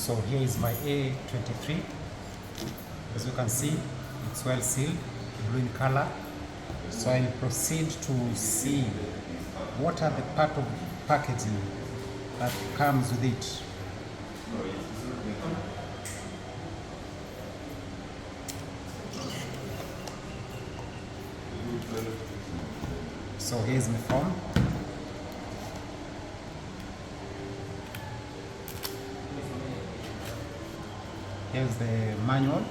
So here is my A23. As you can see, it's well sealed, blue in color. So I'll proceed to see what are the part of packaging that comes with it. So here's my phone. Here's the manual.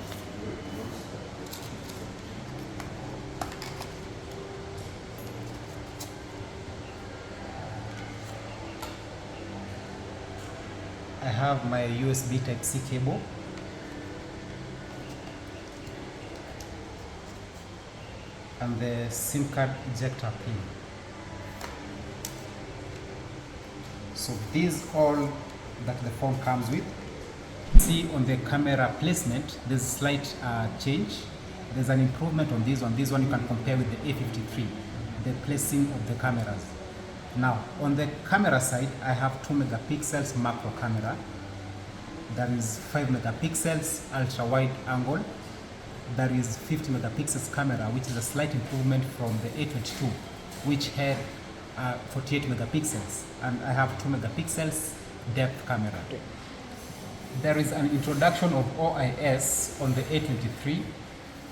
I have my USB Type-C cable. And the SIM card ejector pin. So these all that the phone comes with. See on the camera placement, there's a slight change. There's an improvement on this one. This one you can compare with the A53, the placing of the cameras. Now, on the camera side, I have 2 megapixels macro camera. There is 5 megapixels ultra wide angle. There is 50 megapixels camera, which is a slight improvement from the A22, which had 48 megapixels. And I have 2 megapixels depth camera. There is an introduction of OIS on the A23,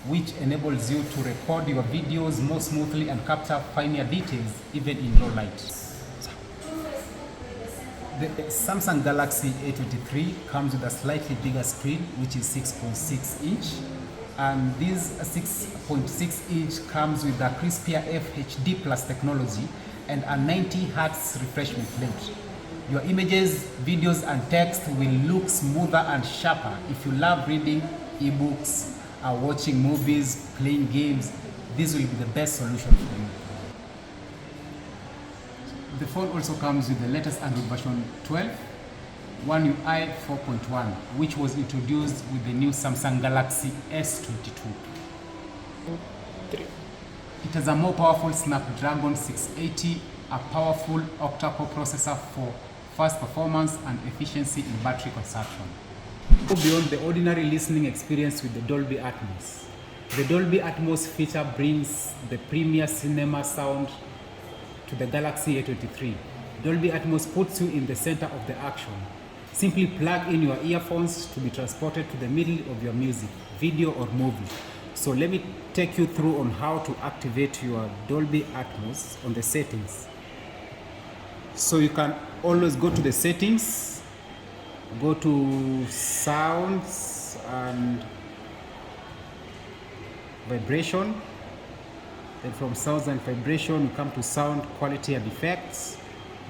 which enables you to record your videos more smoothly and capture finer details even in low light. The Samsung Galaxy A23 comes with a slightly bigger screen, which is 6.6 inch. And this 6.6 inch comes with a crispier FHD Plus technology and a 90 Hz refreshment rate. Your images, videos and text will look smoother and sharper. If you love reading ebooks, watching movies, playing games, this will be the best solution for you. The phone also comes with the latest Android version 12, One UI 4.1, which was introduced with the new Samsung Galaxy S22. It has a more powerful Snapdragon 680, a powerful octa-core processor for fast performance and efficiency in battery consumption. Go beyond the ordinary listening experience with the Dolby Atmos. The Dolby Atmos feature brings the premier cinema sound to the Galaxy A23. Dolby Atmos puts you in the center of the action. Simply plug in your earphones to be transported to the middle of your music, video or movie. So let me take you through on how to activate your Dolby Atmos on the settings. So you can always go to the settings, go to sounds and vibration. Then from sounds and vibration, you come to sound quality and effects.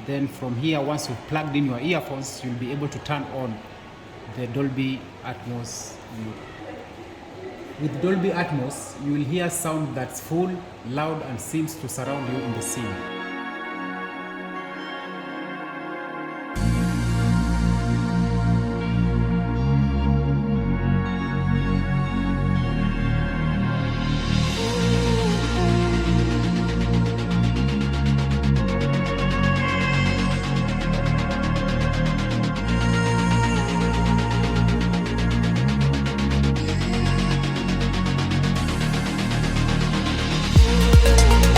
Then from here, once you've plugged in your earphones, you'll be able to turn on the Dolby Atmos. With Dolby Atmos, you will hear sound that's full, loud, and seems to surround you in the scene.